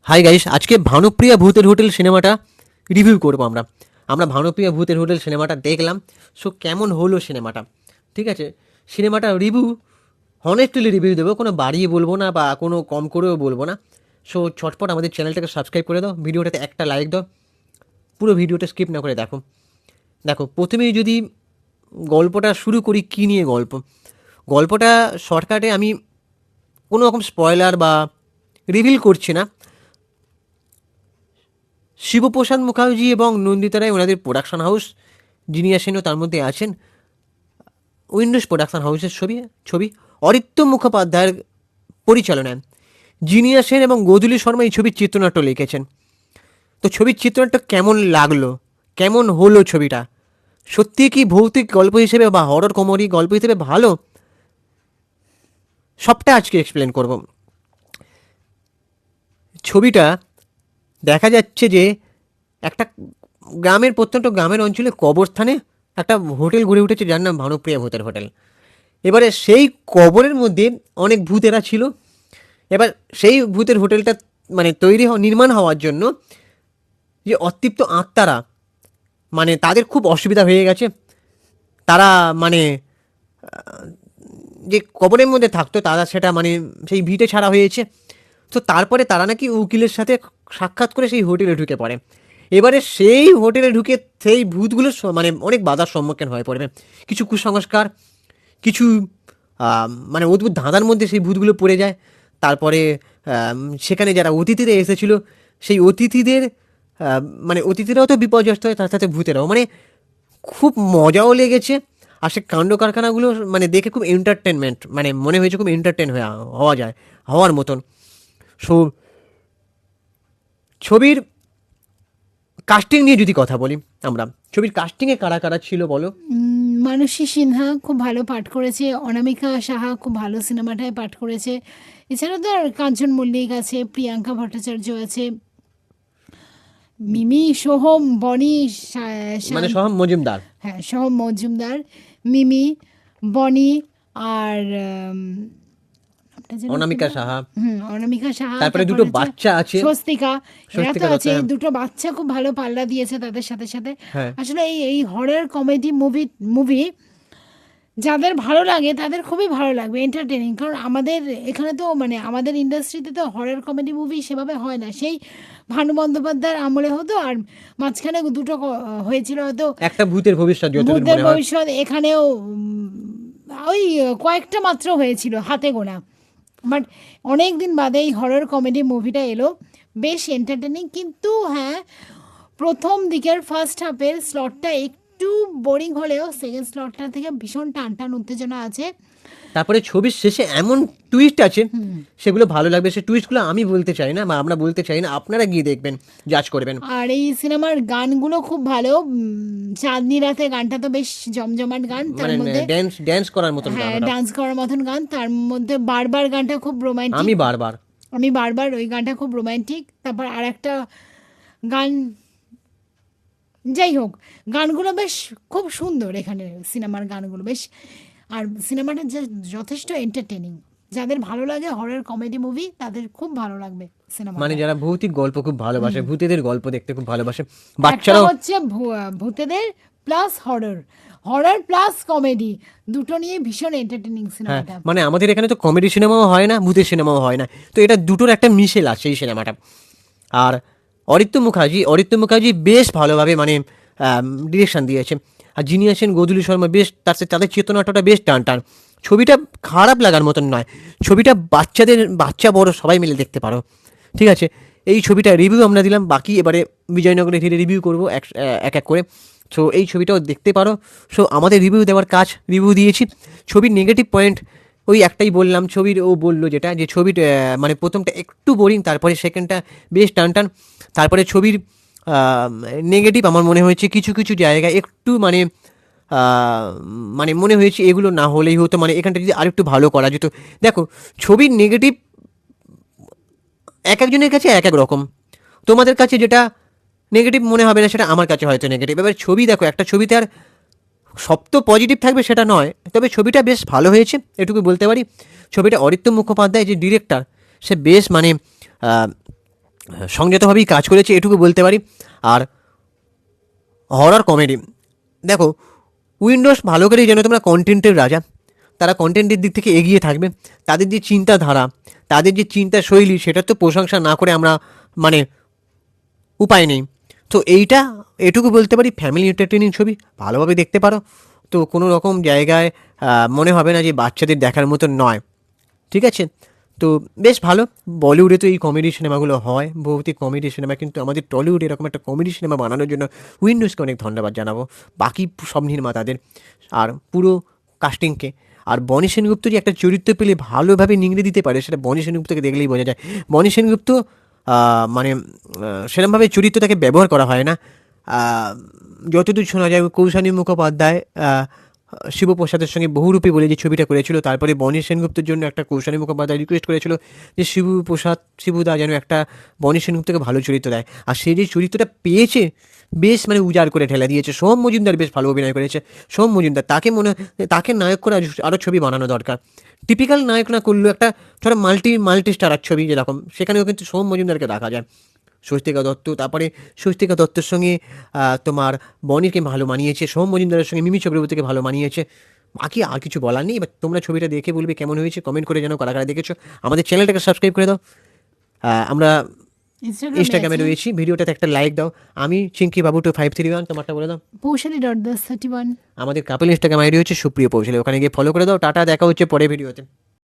Hi guys, আজকে ভানুপ্রিয়া ভূতের hotel সিনেমাটা রিভিউ করবো আমরা ভানুপ্রিয়া ভূতের হোটেল সিনেমাটা দেখলাম। সো কেমন হলো সিনেমাটা, ঠিক আছে? সিনেমাটা রিভিউ হনেস্টলি রিভিউ দেবো, কোনো বাড়িয়ে বলবো না বা কোনো কম করেও বলবো না। সো ছটপট আমাদের চ্যানেলটাকে সাবস্ক্রাইব করে দাও, ভিডিওটাতে একটা লাইক দাও, পুরো ভিডিওটা স্কিপ না করে দেখো। দেখো, প্রথমেই যদি গল্পটা শুরু করি, কী নিয়ে গল্পটা শর্টকাটে আমি কোনো রকম স্পয়লার বা রিভিল করছি না। শিবপ্রসাদ মুখার্জি এবং নন্দিতা রায় ওনাদের প্রোডাকশন হাউস, জিনিয়াস সেনও তার মধ্যে আছেন। উইন্ডোজ প্রোডাকশন হাউসের ছবি অরিত্য মুখোপাধ্যায়ের পরিচালনায় জিনিয়াস সেন এবং গোধূলি শর্মা এই ছবির চিত্রনাট্য লিখেছেন। তো ছবির চিত্রনাট্য কেমন লাগলো, কেমন হলো ছবিটা, সত্যি কি ভৌতিক গল্প হিসেবে বা হরর কমেডি গল্প হিসেবে ভালো, সবটা আজকে এক্সপ্লেন করব। ছবিটা দেখা যাচ্ছে যে একটা প্রত্যন্ত গ্রামের অঞ্চলে কবরস্থানে একটা হোটেল গড়ে উঠেছে যার নাম ভানুপ্রিয়া ভূতের হোটেল। এবারে সেই কবরের মধ্যে অনেক ভূতেরা ছিল। এবার সেই ভূতের হোটেলটা মানে নির্মাণ হওয়ার জন্য যে অতৃপ্ত আত্মারা, মানে তাদের খুব অসুবিধা হয়ে গেছে। তারা মানে যে কবরের মধ্যে থাকতো তারা সেটা মানে সেই ভিটে ছাড়া হয়েছে। তো তারপরে তারা নাকি উকিলের সাথে সাক্ষাৎ করে সেই হোটেলে ঢুকে পড়ে। এবারে সেই হোটেলে ঢুকে সেই ভূতগুলো মানে অনেক বাধার সম্মুখীন হয়ে পড়বে। কিছু কুসংস্কার, কিছু মানে অদ্ভুত ধাঁধার মধ্যে সেই ভূতগুলো পড়ে যায়। তারপরে সেখানে যারা অতিথিরা এসেছিলো সেই অতিথিদের মানে অতিথিরাও তো বিপর্যস্ত হয়, তার সাথে ভূতেরাও। মানে খুব মজাও লেগেছে। আর সে কাণ্ড কারখানাগুলো মানে দেখে খুব এন্টারটেনমেন্ট, মানে মনে হয়েছে খুব এন্টারটেন হওয়ার মতন। সো ছবির কাস্টিং নিয়ে যদি কথা বলি, আমরা ছবির কাস্টিংয়ে কারা কারা ছিল বলো? মানসী সিনহা খুব ভালো পাঠ করেছে, অনামিকা সাহা খুব ভালো সিনেমাটায় পাঠ করেছে। এছাড়াও তো আর কাঞ্চন মল্লিক আছে, প্রিয়াঙ্কা ভট্টাচার্য আছে, মিমি, সোহম, বনি, মানে সোহম মজুমদার, হ্যাঁ সোহম মজুমদার, মিমি, বনি, আর নামটা যেন কি অনামিকা সাহা, অনামিকা সাহা, তারপরে তারপর দুটো হচ্ছে বাচ্চা আছে, স্বস্তিকা। এরা তো স্বস্তিকা দত্ত, আছে, এই হ্যাঁ দুটো বাচ্চা খুব ভালো পাল্লা দিয়েছে তাদের সাথে সাথে। হ্যাঁ। আসলে এই এই হরর কমেডি মুভি যাদের ভালো লাগে তাদের খুবই ভালো লাগবে, এন্টারটেনিং। কারণ আমাদের এখানে তো মানে আমাদের ইন্ডাস্ট্রিতে তো হরর কমেডি মুভি সেভাবে হয় না। সেই ভানু বন্দ্যোপাধ্যায়ের আমলে হতো, আর মাঝখানে দুটো হয়েছিল হয়তো একটা ভূতের ভবিষ্যৎ যতদূর বুদ্ধের মনে হয়। ভবিষ্যৎ, এখানেও ওই কয়েকটা মাত্র হয়েছিল হাতে গোনা। বাট অনেক দিন বাদে এই হরর কমেডি মুভিটা এলো, বেশ এন্টারটেনিং। কিন্তু হ্যাঁ, প্রথম দিকের ফার্স্ট হাফের স্লটটা একটু বোরিং হলেও সেকেন্ড স্লটটা থেকে ভীষণ টান টান উত্তেজনা আছে। তারপরে ছবির শেষে এমন টুইস্ট আছে, সেগুলো ভালো লাগবে। সে টুইস্টগুলো আমি বলতে চাই না বা আমরা বলতে চাই না, আপনারা গিয়ে দেখবেন, জাজ করবেন। আর এই সিনেমার গানগুলো খুব ভালো। চাঁদনি রাতে গানটা তো বেশ জমজমাট গান, তার মানে মধ্যে ড্যান্স ড্যান্স করার মতন গান হ্যাঁ ওটা। ডান্স করার মতন গান। তার মধ্যে বারবার গানটা খুব রোমান্টিক। আমি বারবার আমি বারবার ওই গানটা খুব রোমান্টিক। তারপর আর একটা গান, যাই হোক, গানগুলো বেশ খুব সুন্দর এখানে সিনেমার গানগুলো বেশ। আর সিনেমাটা যথেষ্ট এন্টারটেনিং। যাদের ভালো লাগে হরর কমেডি মুভি তাদের খুব ভালো লাগবে মানে সিনেমাটা। যারা ভৌতিক গল্প খুব ভালোবাসে, ভূতেদের গল্প দেখতে খুব ভালোবাসে, একটা বাচ্চারাও। হচ্ছে ভূতেদের plus horror, horror plus comedy, দুটো নিয়ে ভীষণ এন্টারটেনিং হ্যাঁ, সিনেমাটা। মানে আমাদের এখানে তো কমেডি সিনেমাও হয় না, ভূতের সিনেমাও হয় না, তো এটা দুটোর একটা মিশেল আছে এই সিনেমাটা। আর অরিত্য মুখার্জি বেশ ভালোভাবে মানে ডিরেকশন দিয়েছে। আর যিনি আছেন গোধূলি শর্মা, বেশ তাদের চেতনাটা বেশ টান টান। ছবিটা খারাপ লাগার মতন নয়, ছবিটা বাচ্চা বড় সবাই মিলে দেখতে পারো, ঠিক আছে? এই ছবিটা রিভিউ আমরা দিলাম, বাকি এবারে বিজয়নগরে ধীরে রিভিউ করবো এক এক করে। সো এই ছবিটাও দেখতে পারো। সো আমাদের রিভিউ দেওয়ার কাজ, রিভিউ দিয়েছি। ছবির নেগেটিভ পয়েন্ট ওই একটাই বললাম, ছবির ও বললো যেটা, যে ছবির মানে প্রথমটা একটু বোরিং, তারপরে সেকেন্ডটা বেশ টান টান। তারপরে ছবির নেগেটিভ আমার মনে হয়েছে কিছু কিছু জায়গায় একটু মানে মানে মনে হয়েছে এগুলো না হলেই হতো, মানে এখানটা যদি আরেকটু ভালো করা যেত। দেখো, ছবির নেগেটিভ এক একজনের কাছে এক এক রকম। তোমাদের কাছে যেটা নেগেটিভ মনে হবে না, সেটা আমার কাছে হয়তো নেগেটিভ। এবার ছবি দেখো, একটা ছবিতে আর সব তো পজিটিভ থাকবে সেটা নয়, তবে ছবিটা বেশ ভালো হয়েছে এটুকু বলতে পারি। ছবিটা অরিত্য মুখোপাধ্যায় যে ডিরেক্টর, সে বেশ মানে সংযতভাবেই কাজ করেছে এটুকু বলতে পারি। আর হরর কমেডি, দেখো উইন্ডোজ ভালো করেই যেন তোমরা কন্টেন্টের রাজা, তারা কন্টেন্টের দিক থেকে এগিয়ে থাকবে। তাদের যে চিন্তাধারা, তাদের যে চিন্তা শৈলী, সেটার তো প্রশংসা না করে আমরা মানে উপায় নেই। তো এইটা এটুকু বলতে পারি, ফ্যামিলি এন্টারটেনিং ছবি, ভালোভাবে দেখতে পারো। তো কোনো রকম জায়গায় মনে হবে না যে বাচ্চাদের দেখার মতো নয়, ঠিক আছে? তো বেশ ভালো। বলিউডে তো এই কমেডি সিনেমাগুলো হয়, ভৌতিক কমেডি সিনেমা, কিন্তু আমাদের টলিউডে এরকম একটা কমেডি সিনেমা বানানোর জন্য উইন্ডোজকে অনেক ধন্যবাদ জানাবো, বাকি সব নির্মাতাদের আর পুরো কাস্টিংকে। আর বনি সেনগুপ্ত যে একটা চরিত্র পেলে ভালোভাবে নিংড়ে দিতে পারে, সেটা বনি সেনগুপ্তকে দেখলেই বোঝা যায়। বনি সেনগুপ্ত মানে সেরকমভাবে চরিত্রটাকে ব্যবহার করা হয় না। যতদূর শোনা যায় কৌশানী মুখোপাধ্যায় শিবপ্রসাদের সঙ্গে বহুরূপী বলে যে ছবিটা করেছিল, তারপরে বনি সেনগুপ্তের জন্য একটা কৌশানী মুখোপাধ্যায় রিকোয়েস্ট করেছিল যে শিবুদা যেন একটা বনি সেনগুপ্তকে ভালো চরিত্র দেয়। আর সে যে চরিত্রটা পেয়েছে, বেশ মানে উজাড় করে ঠেলা দিয়েছে। সোহম মজুমদার বেশ ভালো অভিনয় করেছে। সোহম মজুমদার, তাকে নায়ক করে আরও ছবি বানানো দরকার। টিপিক্যাল নায়ক না করলেও একটা ধরো মাল্টি স্টারার ছবি যেরকম, সেখানেও কিন্তু সোহম মজুমদারকে দেখা যায়। স্বস্তিকা দত্ত, তারপরে স্বস্তিকা দত্তর সঙ্গে তোমার বনিকে ভালো মানিয়েছে, সোহম মজুমদারের সঙ্গে মিমি চক্রবর্তীকে ভালো মানিয়েছে। বাকি আর কিছু বলার নেই। এবার তোমরা ছবিটা দেখে বলবে কেমন হয়েছে, কমেন্ট করে জানো কারা কারা দেখেছো। আমাদের চ্যানেলটাকে সাবস্ক্রাইব করে দাও। আমরা ইনস্টাগ্রামে আছে রয়েছি, ভিডিওটাতে একটা লাইক দাও। আমি চিঙ্কি বাবু 2531, তোমারটা বলে দাও। পৌশালী.31। আমাদের কাপল ইনস্টাগ্রাম আইডি হচ্ছে সুপ্রিয় পৌঁছালে, ওখানে গিয়ে ফলো করে দাও। টাটা, দেখা হচ্ছে পরে ভিডিওতে।